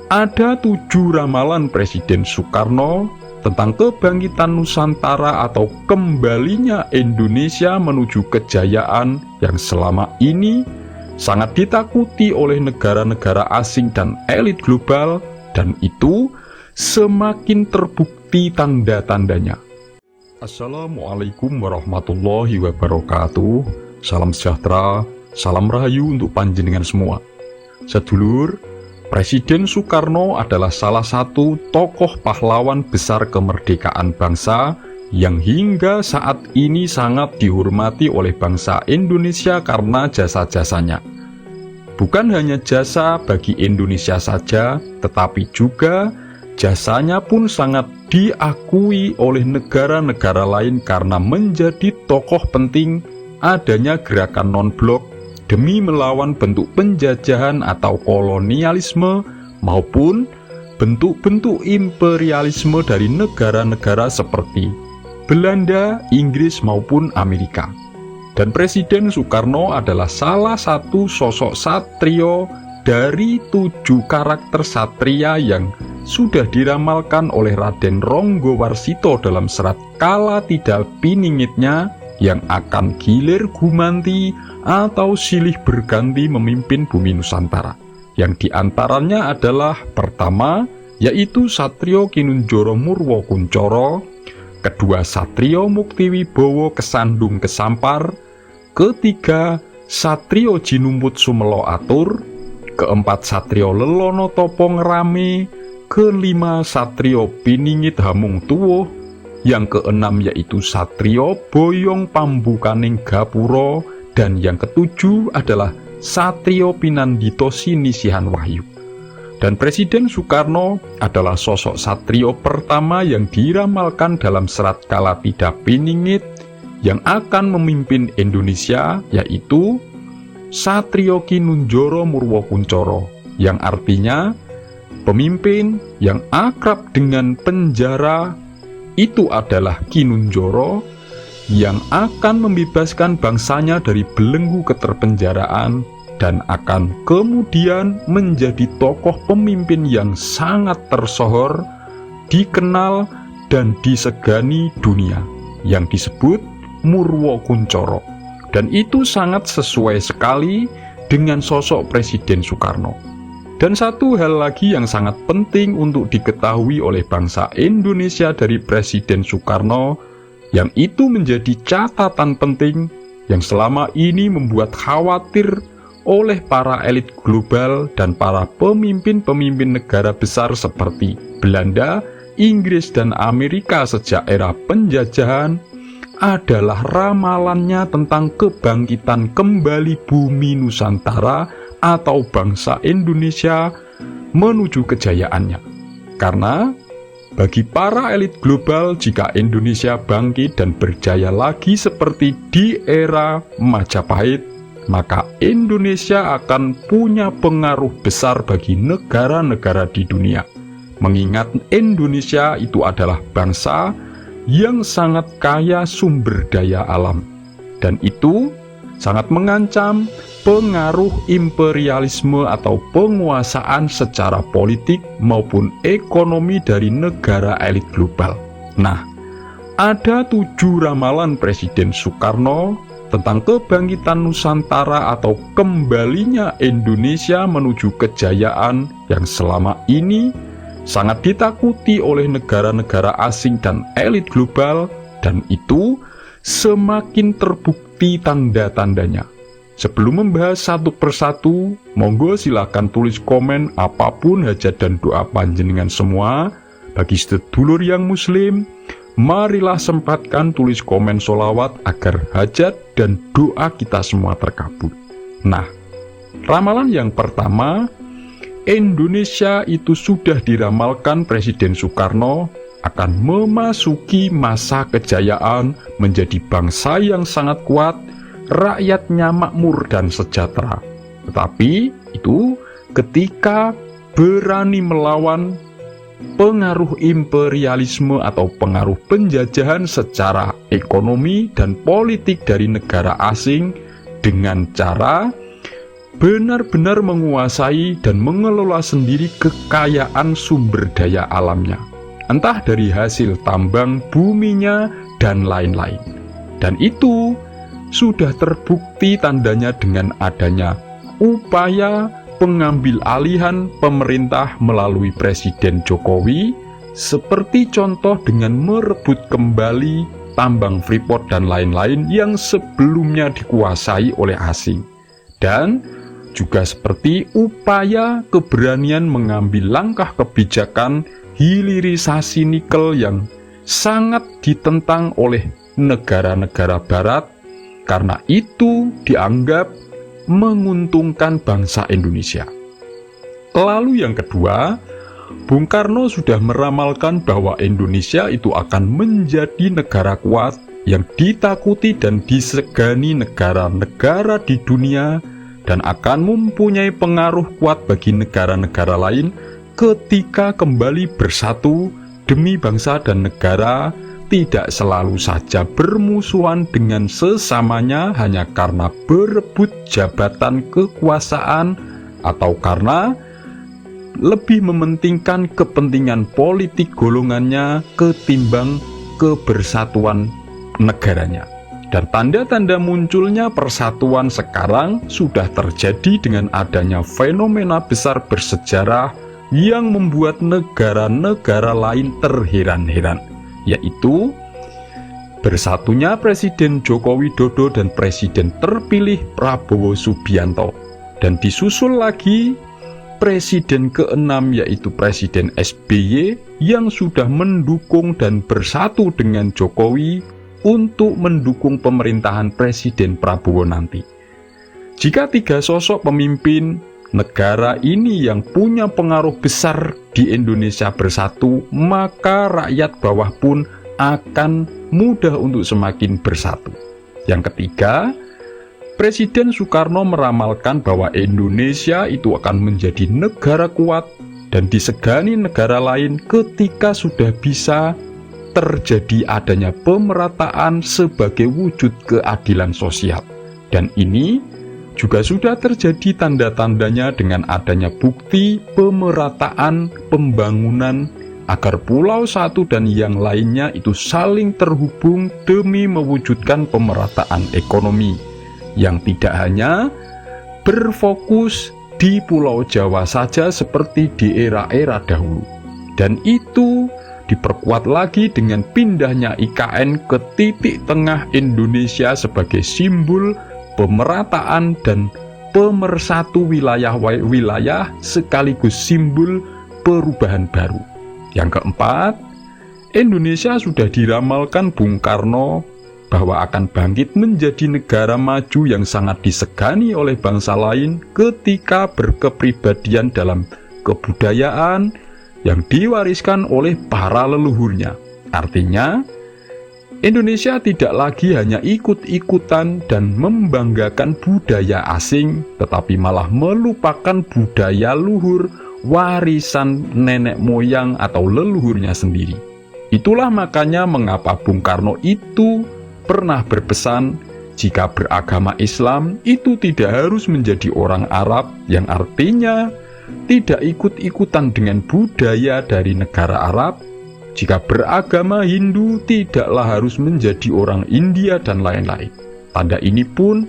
Ada 7 ramalan Presiden Soekarno tentang kebangkitan Nusantara atau kembalinya Indonesia menuju kejayaan yang selama ini sangat ditakuti oleh negara-negara asing dan elit global, dan itu semakin terbukti tanda-tandanya. Assalamualaikum warahmatullahi wabarakatuh. Salam sejahtera, salam rahayu untuk panjenengan semua. Sedulur, Presiden Soekarno adalah salah satu tokoh pahlawan besar kemerdekaan bangsa yang hingga saat ini sangat dihormati oleh bangsa Indonesia karena jasa-jasanya. Bukan hanya jasa bagi Indonesia saja, tetapi juga jasanya pun sangat diakui oleh negara-negara lain karena menjadi tokoh penting adanya gerakan non-blok demi melawan bentuk penjajahan atau kolonialisme maupun bentuk-bentuk imperialisme dari negara-negara seperti Belanda, Inggris maupun Amerika. Dan Presiden Soekarno adalah salah satu sosok satrio dari 7 karakter satria yang sudah diramalkan oleh Raden Ronggowarsito dalam serat Kala Tidak Piningitnya yang akan gilir gumanti atau silih berganti memimpin bumi Nusantara. Yang diantaranya adalah pertama, yaitu Satrio Kinunjoro Murwo Kuncoro, kedua Satrio Muktiwibowo Kesandung Kesampar, ketiga Satrio Jinumput Sumelo Atur, keempat Satrio Lelono Topo Ngerame, kelima Satrio Piningit Hamung Tuwuh, yang keenam yaitu Satrio Boyong Pambukaning Gapuro, dan yang ketujuh adalah Satrio Pinandito Sinisihan Wahyu. Dan Presiden Soekarno adalah sosok satrio pertama yang diramalkan dalam serat Kala Tidak Piningit yang akan memimpin Indonesia, yaitu Satrio Kinunjoro Murwo Kuncoro, yang artinya pemimpin yang akrab dengan penjara. Itu adalah Kinunjoro yang akan membebaskan bangsanya dari belenggu keterpenjaraan dan akan kemudian menjadi tokoh pemimpin yang sangat tersohor, dikenal dan disegani dunia, yang disebut Murwo Kuncoro. Dan itu sangat sesuai sekali dengan sosok Presiden Soekarno. Dan satu hal lagi yang sangat penting untuk diketahui oleh bangsa Indonesia dari Presiden Soekarno, yang itu menjadi catatan penting yang selama ini membuat khawatir oleh para elit global dan para pemimpin-pemimpin negara besar seperti Belanda, Inggris, dan Amerika sejak era penjajahan, adalah ramalannya tentang kebangkitan kembali bumi Nusantara atau bangsa Indonesia menuju kejayaannya. Karena bagi para elit global, jika Indonesia bangkit dan berjaya lagi seperti di era Majapahit, maka Indonesia akan punya pengaruh besar bagi negara-negara di dunia. Mengingat Indonesia itu adalah bangsa yang sangat kaya sumber daya alam, dan itu sangat mengancam pengaruh imperialisme atau penguasaan secara politik maupun ekonomi dari negara elit global. Nah, ada 7 ramalan Presiden Soekarno tentang kebangkitan Nusantara atau kembalinya Indonesia menuju kejayaan yang selama ini sangat ditakuti oleh negara-negara asing dan elit global, dan itu semakin terbukti tanda-tandanya. Sebelum membahas satu persatu, monggo silakan tulis komen apapun hajat dan doa panjenengan semua. Bagi sedulur yang muslim, marilah sempatkan tulis komen sholawat agar hajat dan doa kita semua terkabul. Nah, ramalan yang pertama, Indonesia itu sudah diramalkan Presiden Soekarno akan memasuki masa kejayaan, menjadi bangsa yang sangat kuat, rakyatnya makmur dan sejahtera. Tetapi itu ketika berani melawan pengaruh imperialisme atau pengaruh penjajahan secara ekonomi dan politik dari negara asing dengan cara benar-benar menguasai dan mengelola sendiri kekayaan sumber daya alamnya, entah dari hasil tambang buminya dan lain-lain. Dan itu sudah terbukti tandanya dengan adanya upaya pengambil alihan pemerintah melalui Presiden Jokowi, seperti contoh dengan merebut kembali tambang Freeport dan lain-lain yang sebelumnya dikuasai oleh asing. Dan juga seperti upaya keberanian mengambil langkah kebijakan hilirisasi nikel yang sangat ditentang oleh negara-negara barat, karena itu dianggap menguntungkan bangsa Indonesia. Lalu yang kedua, Bung Karno sudah meramalkan bahwa Indonesia itu akan menjadi negara kuat yang ditakuti dan disegani negara-negara di dunia, dan akan mempunyai pengaruh kuat bagi negara-negara lain ketika kembali bersatu demi bangsa dan negara, tidak selalu saja bermusuhan dengan sesamanya hanya karena berebut jabatan kekuasaan atau karena lebih mementingkan kepentingan politik golongannya ketimbang kebersatuan negaranya. Dan tanda-tanda munculnya persatuan sekarang sudah terjadi dengan adanya fenomena besar bersejarah yang membuat negara-negara lain terheran-heran, yaitu bersatunya Presiden Joko Widodo dan Presiden terpilih Prabowo Subianto, dan disusul lagi Presiden ke-6 yaitu Presiden SBY yang sudah mendukung dan bersatu dengan Jokowi untuk mendukung pemerintahan Presiden Prabowo nanti. Jika tiga sosok pemimpin negara ini yang punya pengaruh besar di Indonesia bersatu, maka rakyat bawah pun akan mudah untuk semakin bersatu. Yang ketiga, Presiden Soekarno meramalkan bahwa Indonesia itu akan menjadi negara kuat dan disegani negara lain ketika sudah bisa terjadi adanya pemerataan sebagai wujud keadilan sosial. Dan ini juga sudah terjadi tanda-tandanya dengan adanya bukti pemerataan pembangunan agar pulau satu dan yang lainnya itu saling terhubung demi mewujudkan pemerataan ekonomi yang tidak hanya berfokus di Pulau Jawa saja seperti di era-era dahulu. Dan itu diperkuat lagi dengan pindahnya IKN ke titik tengah Indonesia sebagai simbol pemerataan dan pemersatu wilayah-wilayah sekaligus simbol perubahan baru. Yang keempat, Indonesia sudah diramalkan Bung Karno bahwa akan bangkit menjadi negara maju yang sangat disegani oleh bangsa lain ketika berkepribadian dalam kebudayaan yang diwariskan oleh para leluhurnya. Artinya, Indonesia tidak lagi hanya ikut-ikutan dan membanggakan budaya asing, tetapi malah melupakan budaya luhur, warisan nenek moyang atau leluhurnya sendiri. Itulah makanya mengapa Bung Karno itu pernah berpesan, jika beragama Islam itu tidak harus menjadi orang Arab, yang artinya tidak ikut-ikutan dengan budaya dari negara Arab. Jika beragama Hindu tidaklah harus menjadi orang India dan lain-lain. Tanda ini pun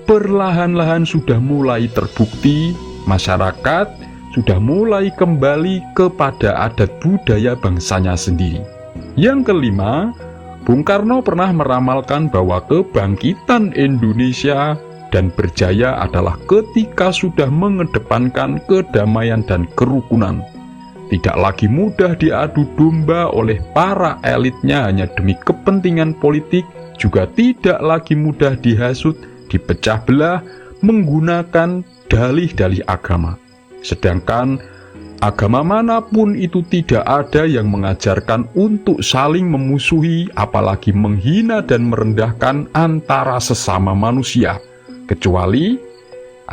perlahan-lahan sudah mulai terbukti, masyarakat sudah mulai kembali kepada adat budaya bangsanya sendiri. Yang kelima, Bung Karno pernah meramalkan bahwa kebangkitan Indonesia dan berjaya adalah ketika sudah mengedepankan kedamaian dan kerukunan. Tidak lagi mudah diadu domba oleh para elitnya hanya demi kepentingan politik, juga tidak lagi mudah dihasut, dipecah belah menggunakan dalih-dalih agama. Sedangkan agama manapun itu tidak ada yang mengajarkan untuk saling memusuhi, apalagi menghina dan merendahkan antara sesama manusia. Kecuali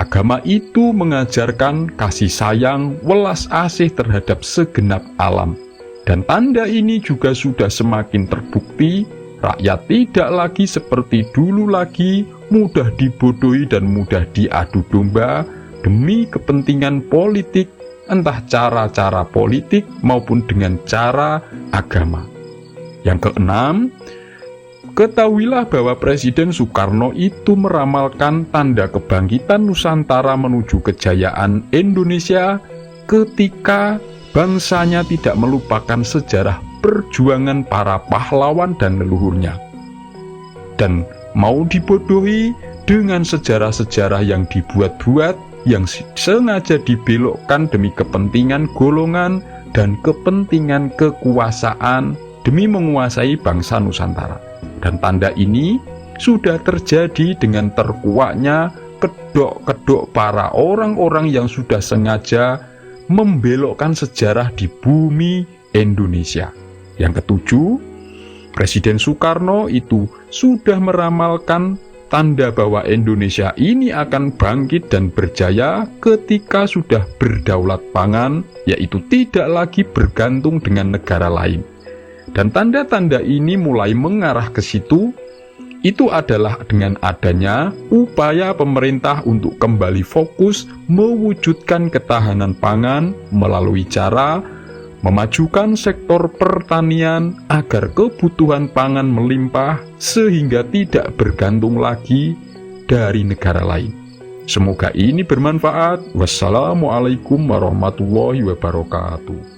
agama itu mengajarkan kasih sayang, welas asih terhadap segenap alam. Dan tanda ini juga sudah semakin terbukti rakyat tidak lagi seperti dulu lagi mudah dibodohi dan mudah diadu domba demi kepentingan politik, entah cara-cara politik maupun dengan cara agama. Yang keenam, ketahuilah bahwa Presiden Soekarno itu meramalkan tanda kebangkitan Nusantara menuju kejayaan Indonesia ketika bangsanya tidak melupakan sejarah perjuangan para pahlawan dan leluhurnya, dan mau dibodohi dengan sejarah-sejarah yang dibuat-buat, yang sengaja dibelokkan demi kepentingan golongan dan kepentingan kekuasaan demi menguasai bangsa Nusantara. Dan tanda ini sudah terjadi dengan terkuaknya kedok-kedok para orang-orang yang sudah sengaja membelokkan sejarah di bumi Indonesia. Yang ketujuh, Presiden Soekarno itu sudah meramalkan tanda bahwa Indonesia ini akan bangkit dan berjaya ketika sudah berdaulat pangan, yaitu tidak lagi bergantung dengan negara lain. Dan tanda-tanda ini mulai mengarah ke situ. Itu adalah dengan adanya upaya pemerintah untuk kembali fokus mewujudkan ketahanan pangan melalui cara memajukan sektor pertanian agar kebutuhan pangan melimpah sehingga tidak bergantung lagi dari negara lain. Semoga ini bermanfaat. Wassalamualaikum warahmatullahi wabarakatuh.